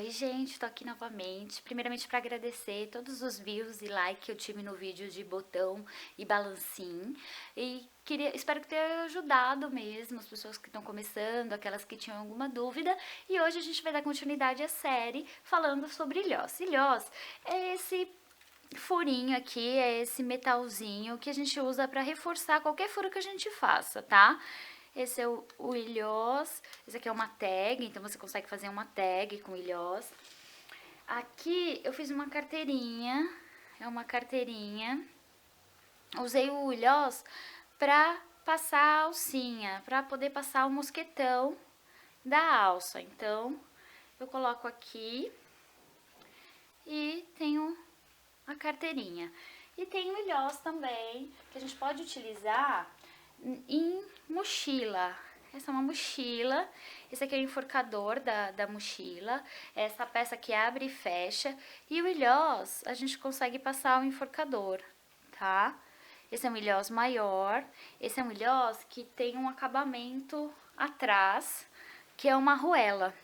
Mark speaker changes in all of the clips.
Speaker 1: Oi, gente, tô aqui novamente. Primeiramente para agradecer todos os views e like que eu tive no vídeo de botão e balancim. Espero que tenha ajudado mesmo as pessoas que estão começando, aquelas que tinham alguma dúvida. E hoje a gente vai dar continuidade à série falando sobre ilhós. Ilhós é esse furinho aqui, é esse metalzinho que a gente usa para reforçar qualquer furo que a gente faça, tá? Esse é o ilhós, esse aqui é uma tag, então você consegue fazer uma tag com ilhós. Aqui eu fiz uma carteirinha, é uma carteirinha. Usei o ilhós pra passar a alcinha, pra poder passar o mosquetão da alça. Então, eu coloco aqui e tenho a carteirinha. E tem o ilhós também, que a gente pode utilizar em mochila. Essa é uma mochila, esse aqui é o enforcador da mochila, essa peça que abre e fecha, e o ilhós a gente consegue passar o enforcador, tá? Esse é um ilhós maior, esse é um ilhós que tem um acabamento atrás, que é uma arruela,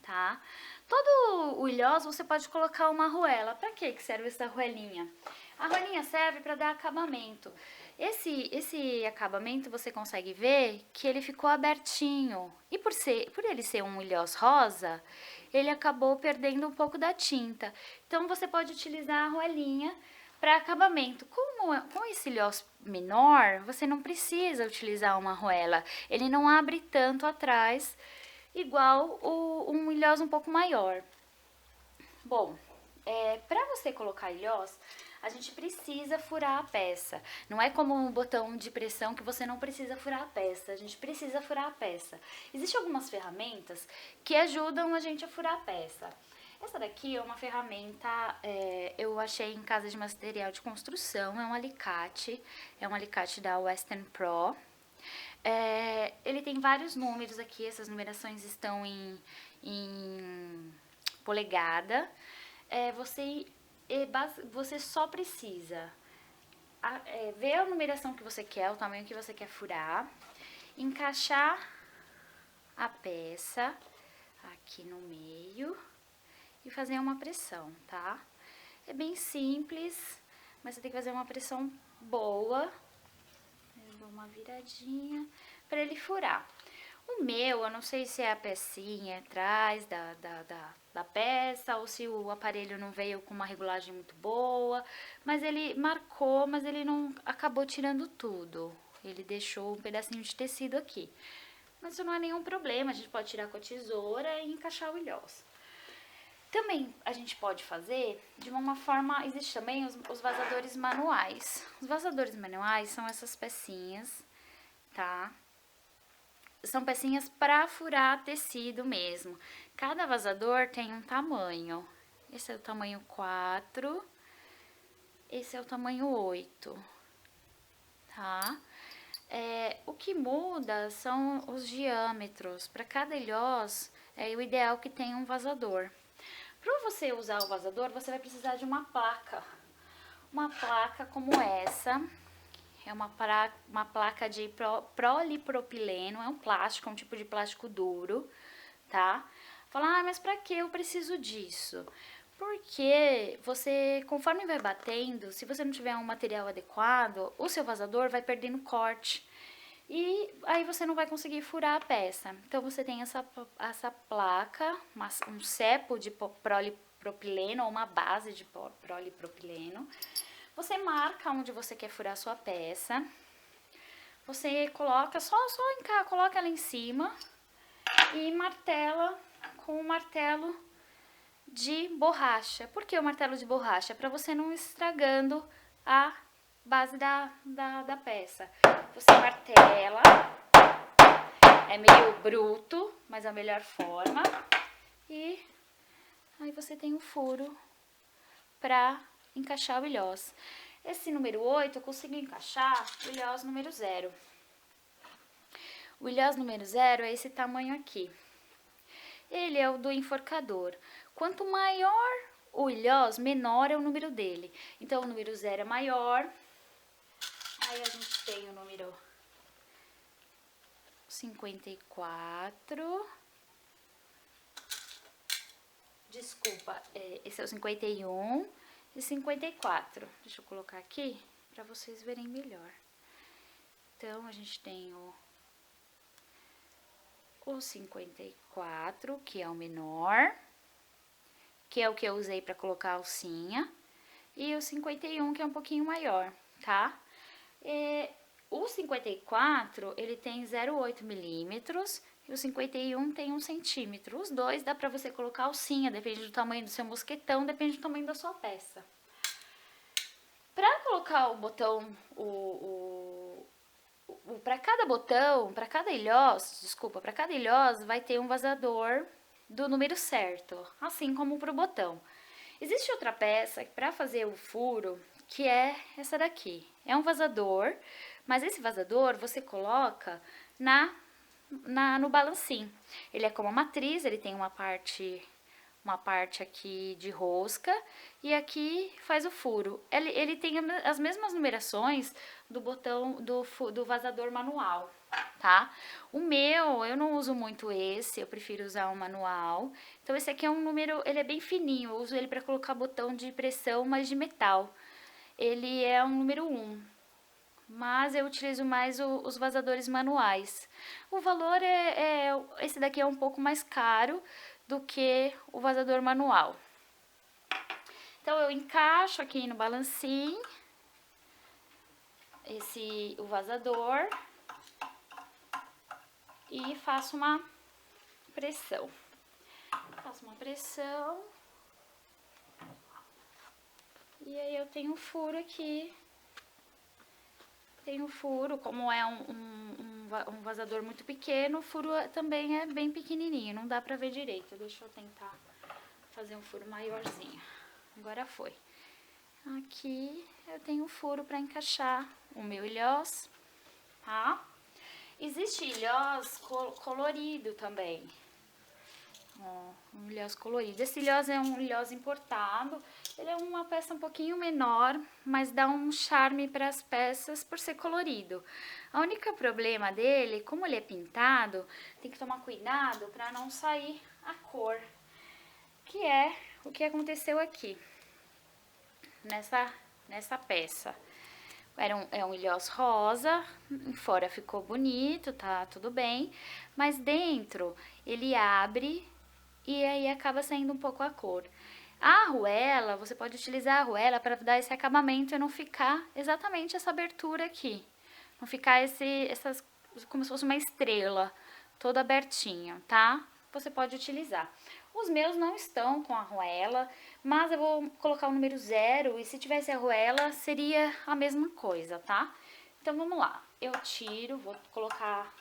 Speaker 1: tá? Todo o ilhós você pode colocar uma arruela. Pra que serve essa arruelinha? A arruelinha serve para dar acabamento. Esse acabamento você consegue ver que ele ficou abertinho. E por ele ser um ilhós rosa, ele acabou perdendo um pouco da tinta. Então você pode utilizar a arruelinha para acabamento. Com esse ilhós menor, você não precisa utilizar uma arruela. Ele não abre tanto atrás, igual um ilhós um pouco maior. Bom, para você colocar ilhós, a gente precisa furar a peça. Não é como um botão de pressão que você não precisa furar a peça. A gente precisa furar a peça. Existem algumas ferramentas que ajudam a gente a furar a peça. Essa daqui é uma ferramenta, eu achei em casa de material de construção, é um alicate da Western Pro. Ele tem vários números aqui, essas numerações estão em polegada. Você só precisa ver a numeração que você quer, o tamanho que você quer furar, encaixar a peça aqui no meio e fazer uma pressão, tá? É bem simples, mas você tem que fazer uma pressão boa. Eu dou uma viradinha para ele furar. O meu, eu não sei se é a pecinha atrás da peça ou se o aparelho não veio com uma regulagem muito boa, mas ele marcou, mas ele não acabou tirando tudo. Ele deixou um pedacinho de tecido aqui. Mas isso não é nenhum problema, a gente pode tirar com a tesoura e encaixar o ilhós. Também a gente pode fazer de uma forma, existe também os vazadores manuais. Os vazadores manuais são essas pecinhas, tá? São pecinhas para furar tecido mesmo. Cada vazador tem um tamanho. Esse é o tamanho 4, esse é o tamanho 8, tá? O que muda são os diâmetros. Para cada ilhós, é o ideal que tenha um vazador. Para você usar o vazador, você vai precisar de uma placa. Uma placa como essa. É uma placa de polipropileno, é um plástico, é um tipo de plástico duro, tá? Fala, mas pra que eu preciso disso? Porque conforme vai batendo, se você não tiver um material adequado, o seu vazador vai perdendo corte. E aí você não vai conseguir furar a peça. Então você tem essa placa, um cepo de polipropileno ou uma base de polipropileno. Você marca onde você quer furar a sua peça. Você coloca, coloca ela em cima e martela com o martelo de borracha. Por que o martelo de borracha? Para você não estragando a base da peça. Você martela, é meio bruto, mas é a melhor forma. E aí você tem um furo para encaixar o ilhós. Esse número 8 eu consigo encaixar o ilhós número 0. O ilhós número 0 é esse tamanho aqui. Ele é o do enforcador. Quanto maior o ilhós, menor é o número dele. Então, o número 0 é maior. Aí a gente tem o número 54. Desculpa, esse é o 51 e 54. Deixa eu colocar aqui para vocês verem melhor. Então, a gente tem o 54, que é o menor, que é o que eu usei para colocar a alcinha, e o 51, que é um pouquinho maior, tá? O 54, ele tem 0,8 milímetros e o 51 tem 1 centímetro. Os dois dá pra você colocar alcinha, depende do tamanho do seu mosquetão, depende do tamanho da sua peça. Pra colocar o botão, para cada botão, para cada ilhós, vai ter um vazador do número certo, assim como pro botão. Existe outra peça para fazer o furo, que é essa daqui. É um vazador, mas esse vazador você coloca no balancim. Ele é como a matriz, ele tem uma parte aqui de rosca e aqui faz o furo. Ele tem as mesmas numerações do botão do vazador manual, tá? O meu, eu não uso muito esse, eu prefiro usar um manual. Então, esse aqui é um número, ele é bem fininho, eu uso ele para colocar botão de pressão, mas de metal. Ele é um número 1, mas eu utilizo mais os vazadores manuais. O valor esse daqui é um pouco mais caro do que o vazador manual. Então, eu encaixo aqui no balancim o vazador e faço uma pressão. E aí eu tenho um furo aqui. Tem um furo, como é um vazador muito pequeno, o furo também é bem pequenininho, não dá pra ver direito. Deixa eu tentar fazer um furo maiorzinho. Agora foi. Aqui eu tenho um furo pra encaixar o meu ilhós, tá? Existe ilhós colorido também. Ó, um ilhós colorido. Esse ilhós é um ilhós importado. Ele é uma peça um pouquinho menor, mas dá um charme para as peças por ser colorido. O único problema dele, como ele é pintado, tem que tomar cuidado para não sair a cor. Que é o que aconteceu aqui, nessa peça. É um ilhós rosa, fora ficou bonito, tá tudo bem, mas dentro ele abre e aí acaba saindo um pouco a cor. A arruela, você pode utilizar a arruela para dar esse acabamento e não ficar exatamente essa abertura aqui. Não ficar como se fosse uma estrela, todo abertinho, tá? Você pode utilizar. Os meus não estão com arruela, mas eu vou colocar o número 0 e se tivesse arruela seria a mesma coisa, tá? Então vamos lá. Eu tiro, vou colocar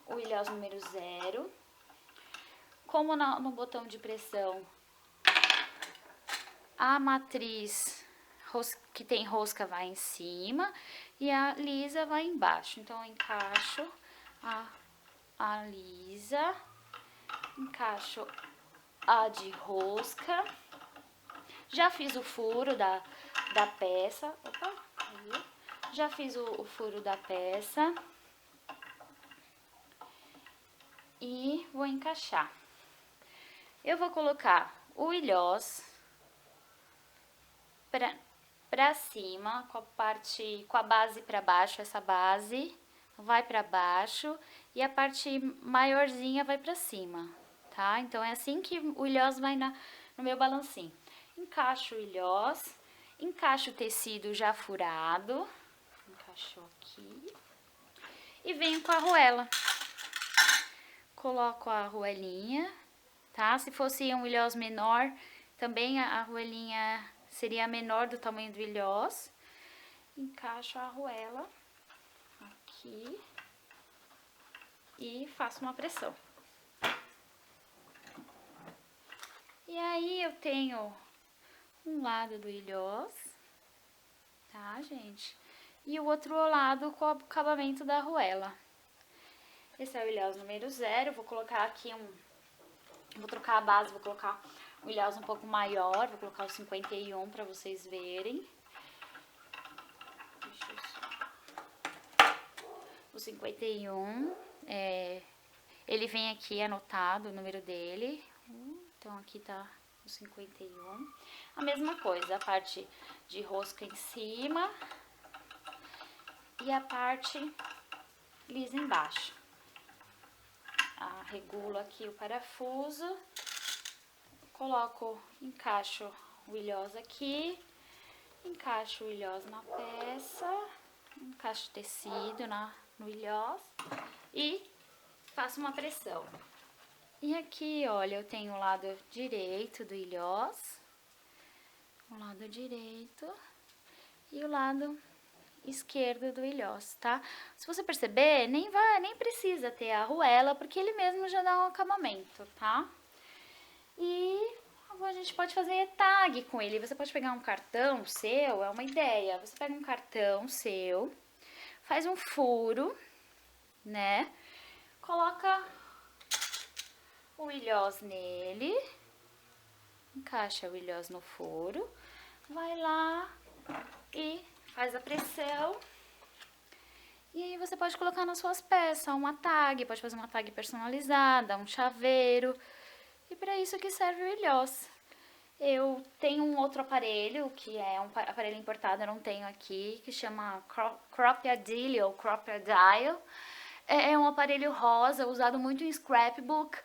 Speaker 1: o ilhós número 0. Como no botão de pressão, a matriz que tem rosca vai em cima e a lisa vai embaixo. Então, eu encaixo a lisa, encaixo a de rosca. Já fiz o furo da peça. Opa, aí. Já fiz o furo da peça. E vou encaixar. Eu vou colocar o ilhós pra cima, com a base pra baixo, essa base vai pra baixo e a parte maiorzinha vai pra cima, tá? Então, é assim que o ilhós vai no meu balancim. Encaixo o ilhós, encaixo o tecido já furado, encaixou aqui, e venho com a arruela. Coloco a arruelinha, tá? Se fosse um ilhós menor, também a arruelinha seria menor do tamanho do ilhós. Encaixo a arruela aqui e faço uma pressão. E aí eu tenho um lado do ilhós, tá, gente? E o outro lado com o acabamento da arruela. Esse é o ilhós número 0, vou colocar aqui vou trocar a base, vou colocar um ilhós um pouco maior, vou colocar o 51 para vocês verem. Deixa eu só. O 51, ele vem aqui anotado, o número dele. Então, aqui tá o 51. A mesma coisa, a parte de rosca em cima e a parte lisa embaixo. Regulo aqui o parafuso, encaixo o ilhós aqui, encaixo o ilhós na peça, encaixo o tecido no ilhós e faço uma pressão. E aqui, olha, eu tenho o lado direito do ilhós, o lado direito e o lado esquerdo do ilhós, tá? Se você perceber, nem precisa ter a arruela, porque ele mesmo já dá um acabamento, tá? E a gente pode fazer tag com ele. Você pode pegar um cartão seu, é uma ideia. Você pega um cartão seu, faz um furo, né? Coloca o ilhós nele, encaixa o ilhós no furo, vai lá e faz a pressão. E aí você pode colocar nas suas peças uma tag, pode fazer uma tag personalizada, um chaveiro. E para isso que serve o ilhós. Eu tenho um outro aparelho, que é um aparelho importado, eu não tenho aqui, que chama Crop-A-Dile ou Crop-A-Dial. É um aparelho rosa, usado muito em scrapbook.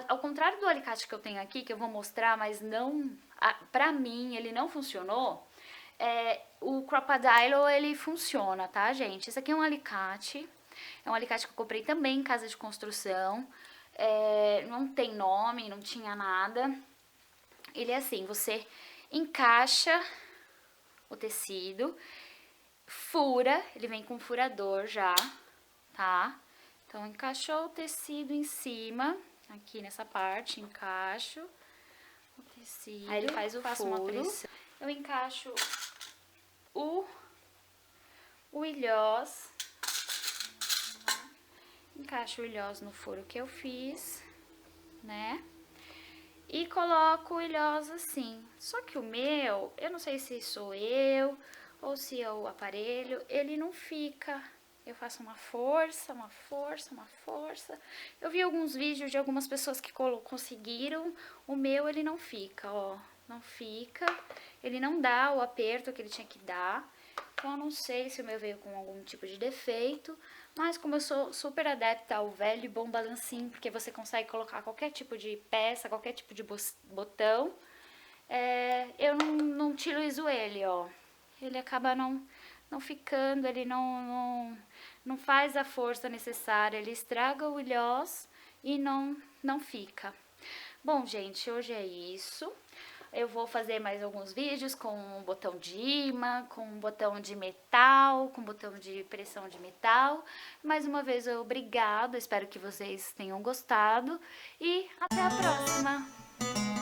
Speaker 1: Ao contrário do alicate que eu tenho aqui, que eu vou mostrar, mas não, pra mim ele não funcionou. O Crop-A-Dile, ele funciona, tá, gente? Esse aqui é um alicate que eu comprei também em casa de construção. Não tem nome, não tinha nada. Ele é assim, você encaixa o tecido, fura, ele vem com furador já, tá? Então, encaixou o tecido em cima, aqui nessa parte, encaixo o tecido, aí ele faz o furo, eu encaixo o ilhós, encaixo o ilhós no furo que eu fiz, né? E coloco o ilhós assim. Só que o meu, eu não sei se sou eu ou se é o aparelho, ele não fica. Eu faço uma força, uma força, uma força. Eu vi alguns vídeos de algumas pessoas que conseguiram. O meu, ele não fica, ó. Não fica. Ele não dá o aperto que ele tinha que dar. Então, eu não sei se o meu veio com algum tipo de defeito. Mas como eu sou super adepta ao velho e bom balancinho, porque você consegue colocar qualquer tipo de peça, qualquer tipo de botão, eu não utilizo ele, ó. Ele acaba não ficando, ele não faz a força necessária, ele estraga o ilhós e não fica. Bom, gente, hoje é isso. Eu vou fazer mais alguns vídeos com um botão de imã, com um botão de metal, com um botão de pressão de metal. Mais uma vez, obrigado, espero que vocês tenham gostado e até a próxima!